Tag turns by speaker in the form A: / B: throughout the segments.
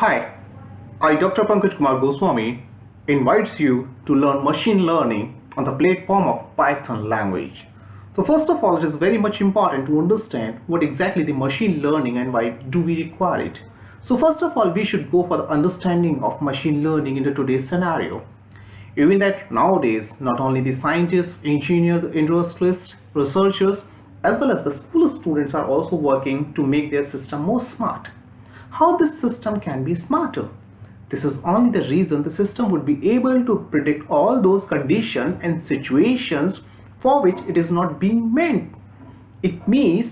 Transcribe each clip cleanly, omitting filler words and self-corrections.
A: Hi, I Dr. Pankaj Kumar Goswami invites you to learn machine learning on the platform of Python language. So first of all, it is very much important to understand what exactly the machine learning and why do we require it. So first of all, we should go for the understanding of machine learning in the today's scenario. Even that nowadays, not only the scientists, engineers, industrialists, researchers, as well as the school students are also working to make their system more smart. How this system can be smarter? This is only the reason the system would be able to predict all those conditions and situations for which it is not being meant. It means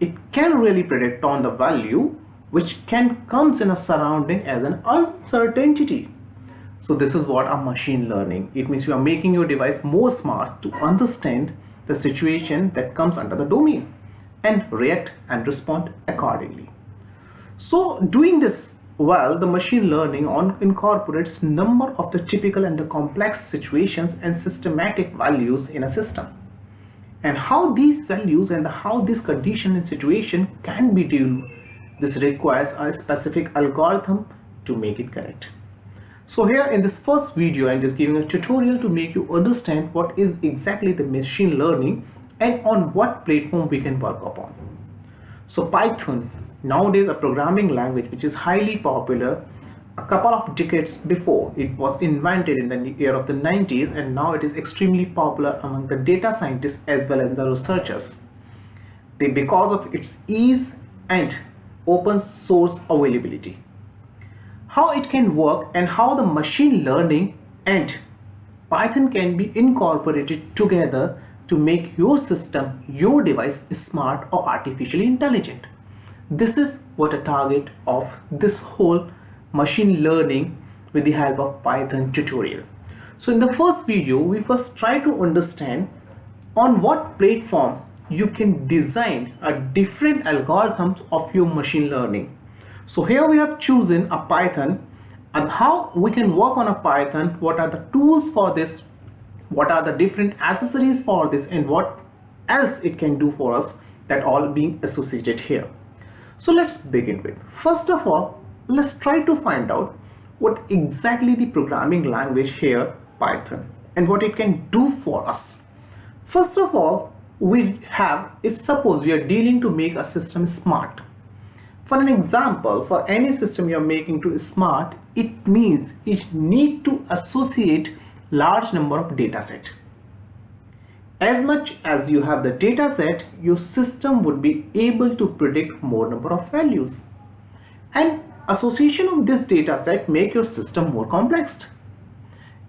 A: it can really predict on the value which can comes in a surrounding as an uncertainty. So this is what a machine learning. It means you are making your device more smart to understand the situation that comes under the domain and react and respond accordingly. So doing this well, the machine learning incorporates number of the typical and the complex situations and systematic values in a system. And how these values and how this condition and situation can be dealt. This requires a specific algorithm to make it correct. So here in this first video, I'm just giving a tutorial to make you understand what is exactly the machine learning and on what platform we can work upon. So Python, nowadays a programming language which is highly popular. A couple of decades before, it was invented in the year of the 90s, and now it is extremely popular among the data scientists as well as the researchers. Because of its ease and open source availability. How it can work and how the machine learning and Python can be incorporated together to make your system, your device smart or artificially intelligent. This is what a target of this whole machine learning with the help of Python tutorial. So in the first video, we first try to understand on what platform you can design a different algorithms of your machine learning. So here we have chosen a Python, and how we can work on a Python, what are the tools for this, what are the different accessories for this, and what else it can do for us, that all being associated here. So let's begin with, first of all, let's try to find out what exactly the programming language here, Python, and what it can do for us. First of all, we have, if suppose we are dealing to make a system smart. For an example, for any system you are making to smart, it means it need to associate large number of data set. As much as you have the data set, your system would be able to predict more number of values. And association of this data set make your system more complex.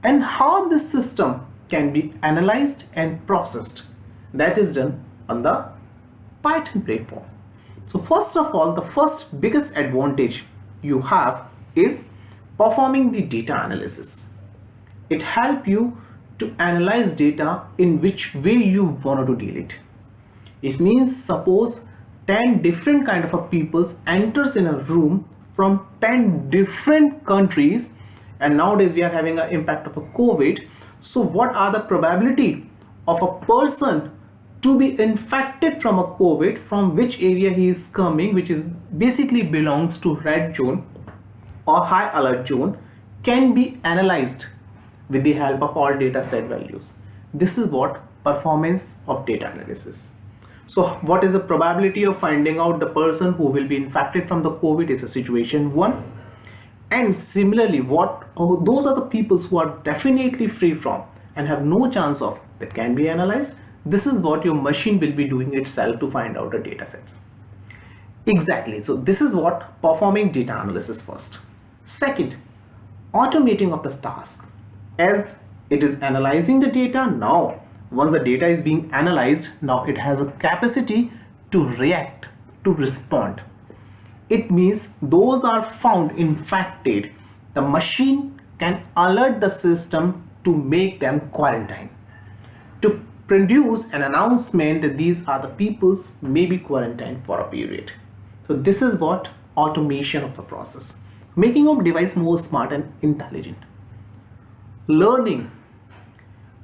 A: And how this system can be analyzed and processed, that is done on the Python platform. So first of all, the first biggest advantage you have is performing the data analysis. It helps you to analyze data in which way you want to deal it. It means suppose 10 different kind of people enters in a room from 10 different countries, and nowadays we are having an impact of a COVID. So what are the probability of a person to be infected from a COVID, from which area he is coming, which is basically belongs to red zone or high alert zone, can be analyzed with the help of all data set values. This is what performance of data analysis. So what is the probability of finding out the person who will be infected from the COVID is a situation 1. And similarly, those are the people who are definitely free from and have no chance of, that can be analyzed. This is what your machine will be doing itself to find out the data sets. Exactly. So this is what performing data analysis first. Second, automating of the task. As it is analyzing the data, now once the data is being analyzed, now it has a capacity to react, to respond. It means those are found infected, the machine can alert the system to make them quarantine, to produce an announcement that these are the peoples may be quarantined for a period. So this is what automation of the process, making our device more smart and intelligent. Learning,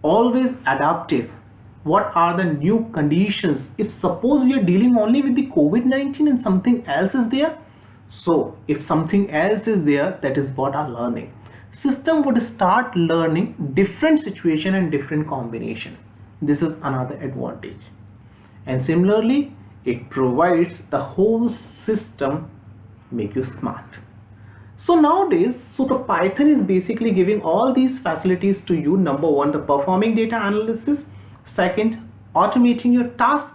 A: always adaptive. What are the new conditions? If suppose we are dealing only with the COVID-19 and something else is there, So if something else is there, that is what are learning. System would start learning different situation and different combination. This is another advantage. And similarly, it provides the whole system make you smart. So nowadays, the Python is basically giving all these facilities to you. Number one, the performing data analysis. Second, automating your task.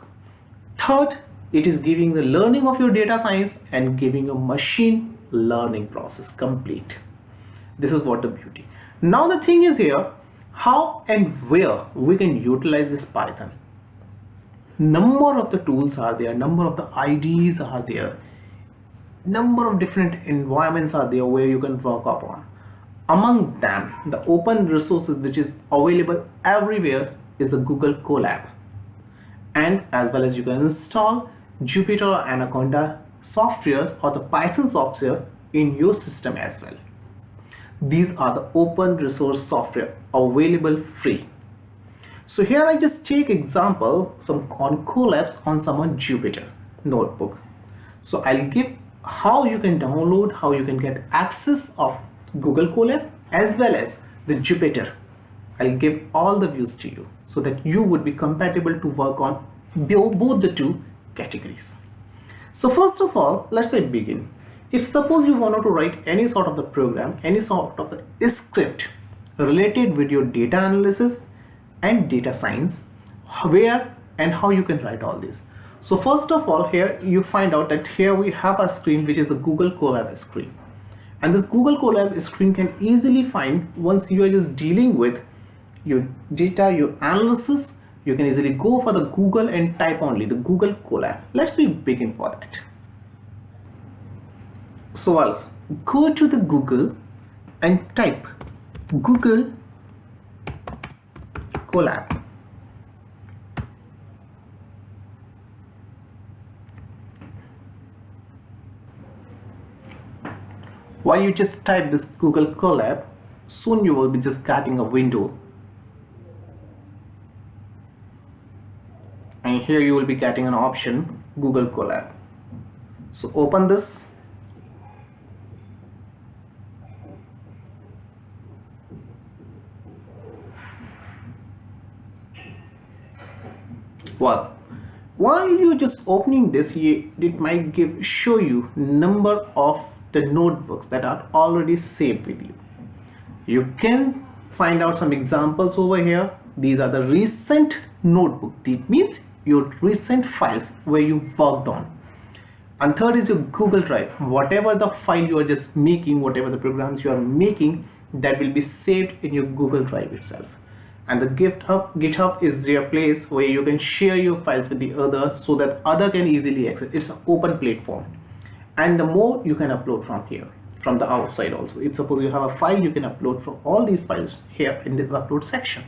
A: Third, it is giving the learning of your data science and giving a machine learning process complete. This is what the beauty. Now the thing is here, how and where we can utilize this Python. Number of the tools are there, number of the IDEs are there, number of different environments are there where you can work upon. Among them, the open resources which is available everywhere is the Google CoLab, and as well as you can install Jupyter or Anaconda softwares or the Python software in your system as well. These are the open resource software available free. So here I just take example some on CoLabs on some on Jupyter notebook. So I'll give how you can download, how you can get access of Google CoLab as well as the Jupyter. I'll give all the views to you so that you would be compatible to work on both the two categories. So first of all, let's say begin. If suppose you wanted to write any sort of the program, any sort of the script related with your data analysis and data science, where and how you can write all this. So first of all, here you find out that here we have a screen which is the Google CoLab screen, and this Google CoLab screen can easily find once you are just dealing with your data, your analysis. You can easily go for the Google and type only the Google CoLab. Let's begin for that. So I'll go to the Google and type Google CoLab. While you just type this Google CoLab, soon you will be just getting a window, and here you will be getting an option Google CoLab. So open this. Well, while you're just opening this, it might show you number of the notebooks that are already saved with you. You can find out some examples over here. These are the recent notebook. It means your recent files where you worked on. And third is your Google Drive. Whatever the file you are just making, whatever the programs you are making, that will be saved in your Google Drive itself. And the GitHub is their place where you can share your files with the others so that other can easily access. It's an open platform, and the more you can upload from here, from the outside also. If suppose you have a file, you can upload from all these files here in this upload section.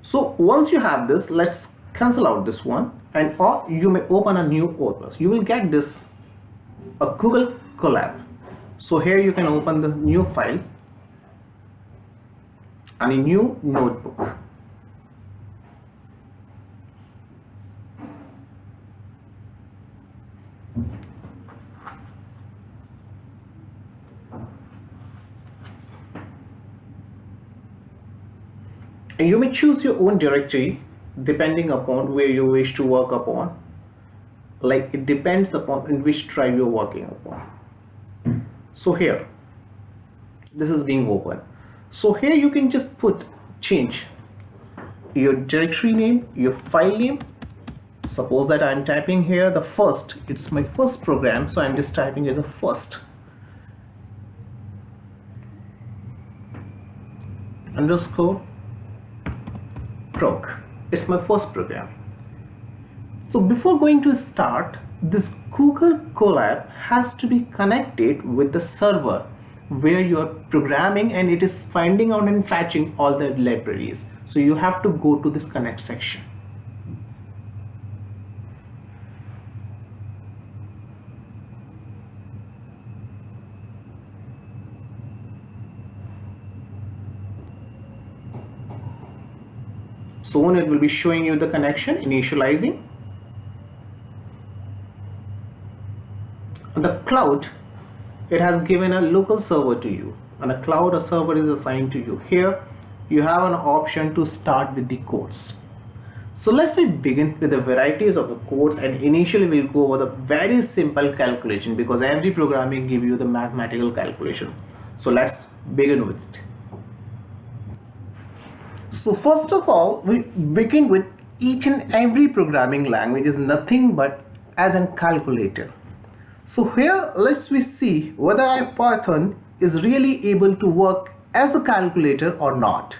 A: So once you have this, let's cancel out this one, and or you may open a new WordPress. You will get this a Google CoLab. So here you can open the new file and a new notebook. And you may choose your own directory depending upon where you wish to work upon. Like it depends upon in which drive you're working upon. So here, this is being open. So here you can just change your directory name, your file name. Suppose that I'm typing here the first, it's my first program, so I'm just typing as a first underscore prog. It's my first program. So before going to start, this Google CoLab has to be connected with the server where you are programming, and it is finding out and fetching all the libraries. So you have to go to this connect section. Soon it will be showing you the connection, initializing. cloud, it has given a local server to you, and a cloud, a server is assigned to you. Here you have an option to start with the codes. So let's begin with the varieties of the codes, and initially we'll go over the very simple calculation, because every programming gives you the mathematical calculation. So let's begin with it. So first of all, we begin with each and every programming language is nothing but as a calculator. So here let's see whether our Python is really able to work as a calculator or not.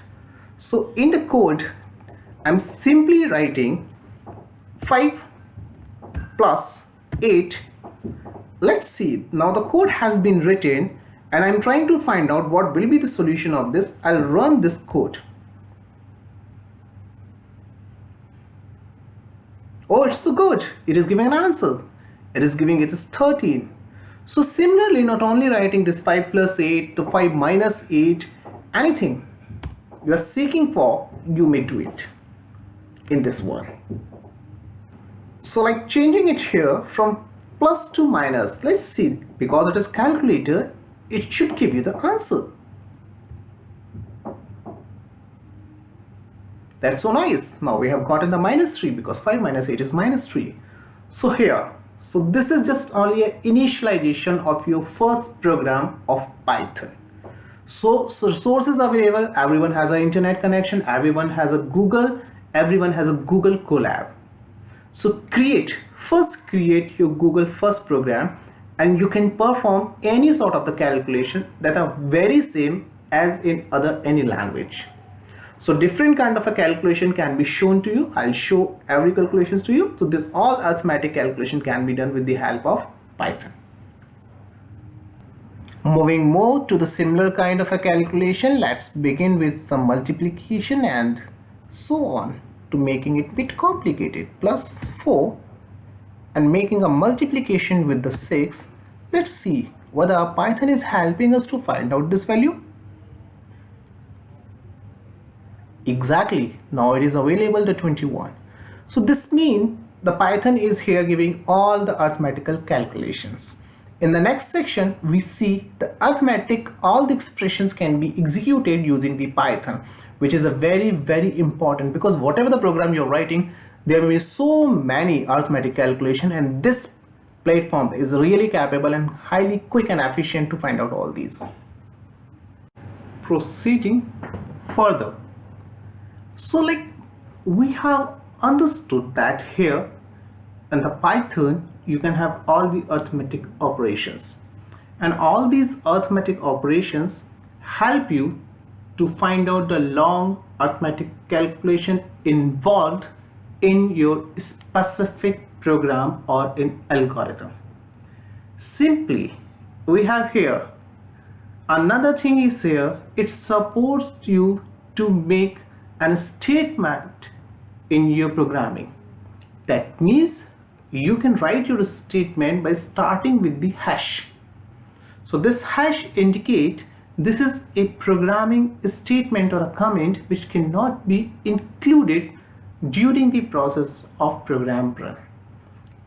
A: So in the code, I'm simply writing 5 plus 8. Let's see, now the code has been written and I'm trying to find out what will be the solution of this. I'll run this code. Oh, it's so good. It is giving an answer. It is giving it is 13. So similarly, not only writing this 5 plus 8 to 5 minus 8, anything you are seeking for, you may do it in this one. So like changing it here from plus to minus, let's see, because it is calculator, it should give you the answer. That's so nice. Now we have gotten the minus 3, because 5 minus 8 is minus 3. So here, so this is just only an initialization of your first program of Python. So resources available, everyone has an internet connection, everyone has a Google, everyone has a Google CoLab. So first create your Google first program, and you can perform any sort of the calculation that are very same as in any language. So different kind of a calculation can be shown to you. I'll show every calculations to you. So this all arithmetic calculation can be done with the help of Python. Moving more to the similar kind of a calculation, let's begin with some multiplication and so on to making it a bit complicated. Plus 4 and making a multiplication with the 6. Let's see whether our Python is helping us to find out this value. Exactly, now it is available to 21. So this means the Python is here giving all the arithmetical calculations. In the next section, we see the arithmetic, all the expressions can be executed using the Python, which is a very, very important, because whatever the program you're writing, there will be so many arithmetic calculation, and this platform is really capable and highly quick and efficient to find out all these. Proceeding further. So like we have understood that here in the Python you can have all the arithmetic operations, and all these arithmetic operations help you to find out the long arithmetic calculation involved in your specific program or in algorithm. Simply we have here another thing is here, it supports you to make a statement in your programming. That means you can write your statement by starting with the hash. So this hash indicate this is a programming statement or a comment which cannot be included during the process of program run.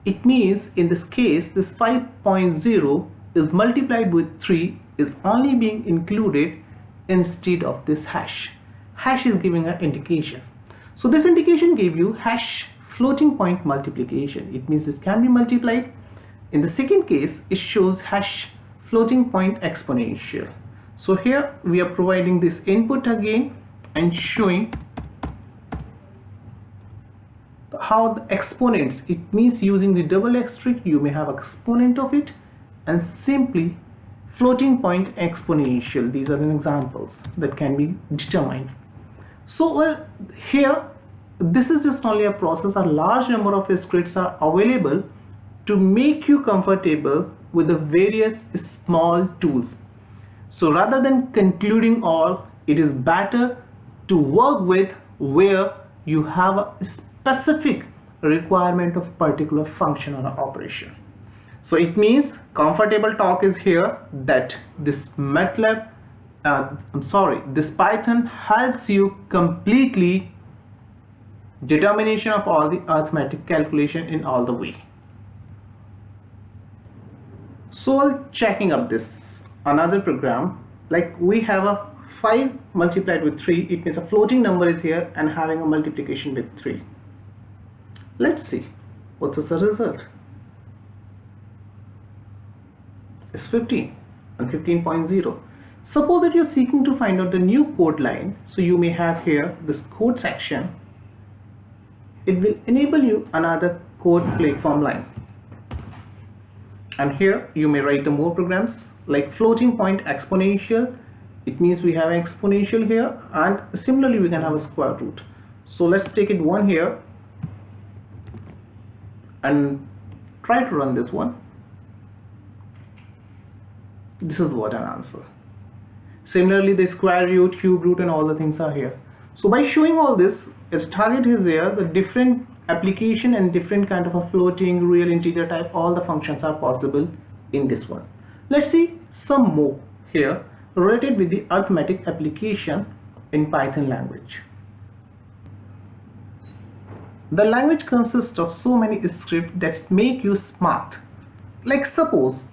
A: It means in this case this 5.0 is multiplied with 3 is only being included instead of this hash. Hash is giving an indication. So this indication gave you hash floating point multiplication. It means this can be multiplied. In the second case, it shows hash floating point exponential. So here we are providing this input again and showing how the exponents, it means using the double asterisk you may have exponent of it, and simply floating point exponential. These are the examples that can be determined. So well, here this is just only a process. A large number of scripts are available to make you comfortable with the various small tools. So rather than concluding all, it is better to work with where you have a specific requirement of particular function or operation. So it means comfortable talk is here that this MATLAB this Python helps you completely determination of all the arithmetic calculation in all the way. So while checking up this another program, like we have a 5 multiplied with 3, it means a floating number is here and having a multiplication with 3. Let's see what is the result. It's 15 and 15.0. Suppose that you're seeking to find out the new code line, so you may have here this code section. It will enable you another code platform line, and here you may write the more programs like floating point exponential. It means we have an exponential here, and similarly we can have a square root. So let's take it 1 here and try to run this one. This is what an answer. Similarly, the square root, cube root, and all the things are here. So by showing all this, its target is here, the different application and different kind of a floating, real, integer type, all the functions are possible in this one. Let's see some more here related with the arithmetic application in Python language. The language consists of so many scripts that make you smart. Like suppose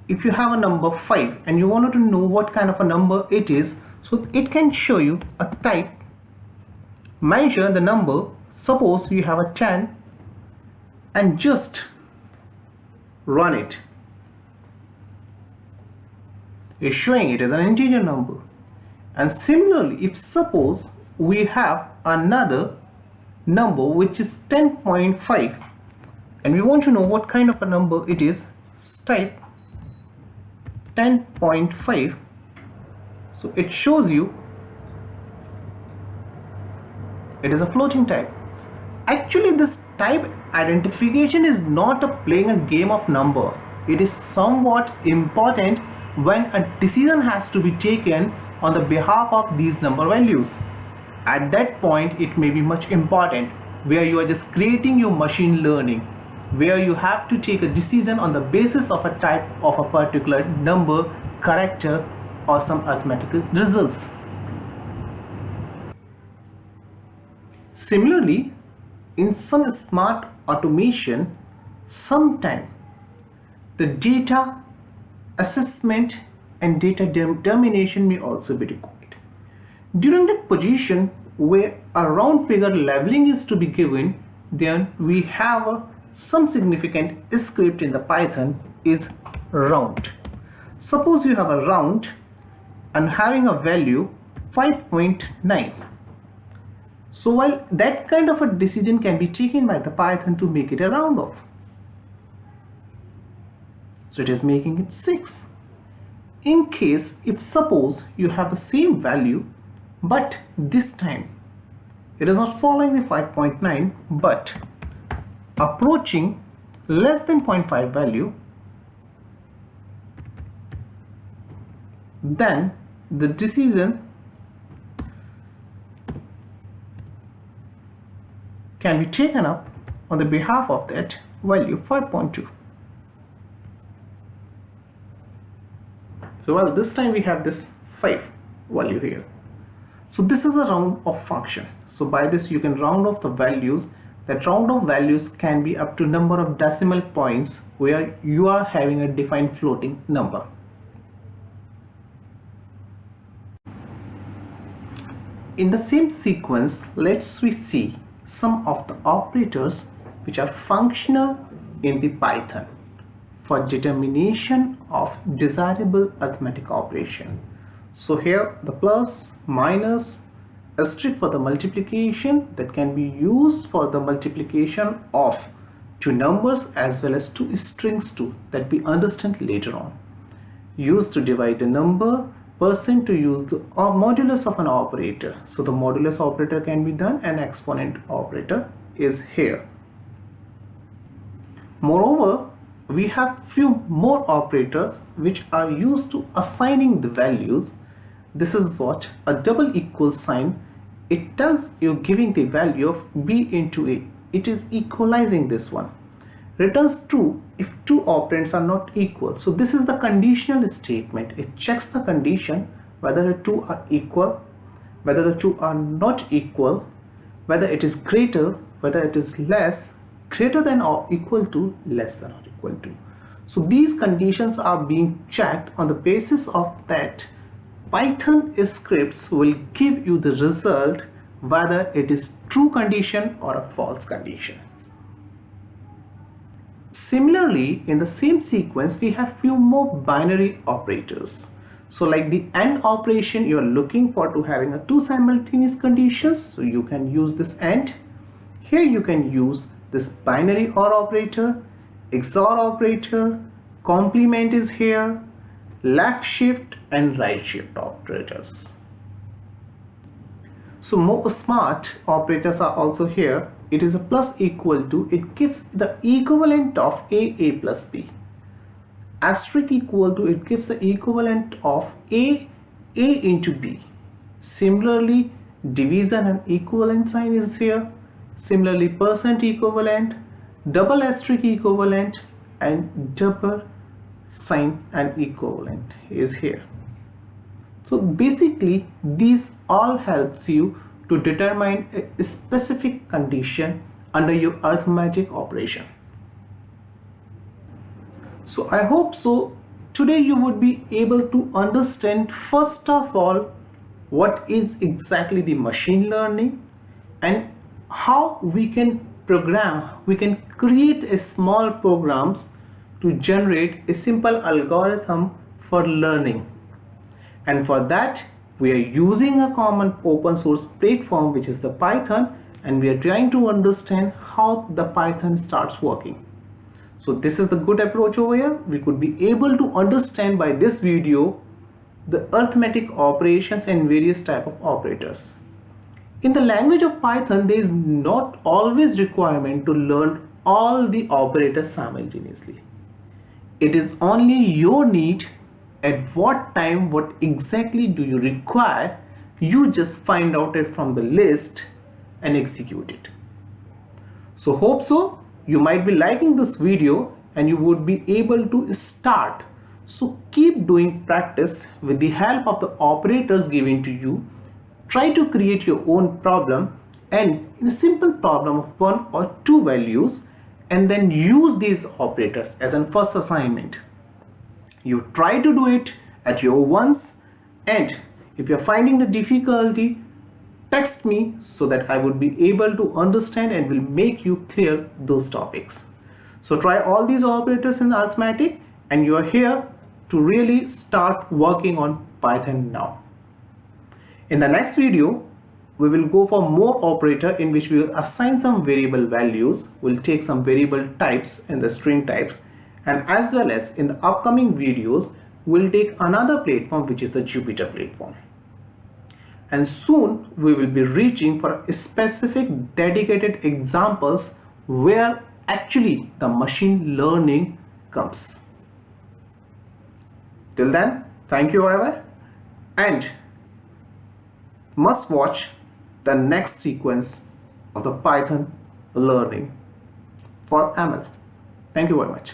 A: if you have a number 5 and you wanted to know what kind of a number it is, so it can show you a type, measure the number. Suppose you have a 10 and just run it. It's showing it as an integer number. And similarly, if suppose we have another number which is 10.5 and we want to know what kind of a number it is, type 10.5. so it shows you it is a floating type. Actually, this type identification is not playing a game of number. It is somewhat important when a decision has to be taken on the behalf of these number values. At that point, it may be much important where you are just creating your machine learning, where you have to take a decision on the basis of a type of a particular number, character, or some arithmetical results. Similarly, in some smart automation, sometimes the data assessment and data determination may also be required. During that position where a round figure leveling is to be given, then we have some significant script in the Python is round. Suppose you have a round and having a value 5.9. So while that kind of a decision can be taken by the Python to make it a round off. So it is making it 6. In case if suppose you have the same value, but this time it is not following the 5.9 but approaching less than 0.5 value, then the decision can be taken up on the behalf of that value 5.2. So well, this time we have this 5 value here. So this is a round off function. So by this you can round off the values. That round off values can be up to number of decimal points where you are having a defined floating number. In the same sequence, let's see some of the operators which are functional in the Python for determination of desirable arithmetic operation. So here the plus, minus, asterisk for the multiplication that can be used for the multiplication of two numbers as well as two strings too, that we understand later on. Used to divide a number, percent to use the modulus of an operator. So the modulus operator can be done and exponent operator is here. Moreover, we have few more operators which are used to assigning the values. This is what a double equal sign. It tells you giving the value of b into a. It is equalizing this one. Returns true if two operands are not equal. So this is the conditional statement. It checks the condition whether the two are equal, whether the two are not equal, whether it is greater, whether it is less, greater than or equal to, less than or equal to. So these conditions are being checked on the basis of that Python scripts will give you the result whether it is true condition or a false condition. Similarly, in the same sequence, we have few more binary operators. So like the AND operation, you are looking for to having a two simultaneous conditions. So you can use this AND. Here you can use this binary OR operator, XOR operator, complement is here, left shift and right shift operators. So more smart operators are also here. It is a plus equal to, it gives the equivalent of A plus B. Asterisk equal to, it gives the equivalent of A into B. Similarly, division and equivalent sign is here. Similarly, percent equivalent, double asterisk equivalent and double sign and equivalent is here. So basically these all helps you to determine a specific condition under your arithmetic operation. So I hope so today you would be able to understand first of all what is exactly the machine learning and how we can program, we can create a small programs to generate a simple algorithm for learning. And for that we are using a common open source platform which is the Python, and we are trying to understand how the Python starts working. So this is the good approach over here. We could be able to understand by this video the arithmetic operations and various type of operators. In the language of Python, there is not always requirement to learn all the operators simultaneously. It is only your need at what time, what exactly do you require, you just find out it from the list and execute it. So hope so you might be liking this video and you would be able to start. So keep doing practice with the help of the operators given to you. Try to create your own problem, and in a simple problem of 1 or 2 values, and then use these operators as a first assignment. You try to do it at your once, and if you're finding the difficulty, text me so that I would be able to understand and will make you clear those topics. So try all these operators in arithmetic, and you are here to really start working on Python now. In the next video, we will go for more operator in which we will assign some variable values. We'll take some variable types in the string types, and as well as in the upcoming videos, we'll take another platform which is the Jupyter platform. And soon we will be reaching for specific dedicated examples where actually the machine learning comes. Till then, thank you forever, and must watch the next sequence of the Python learning for ML. Thank you very much.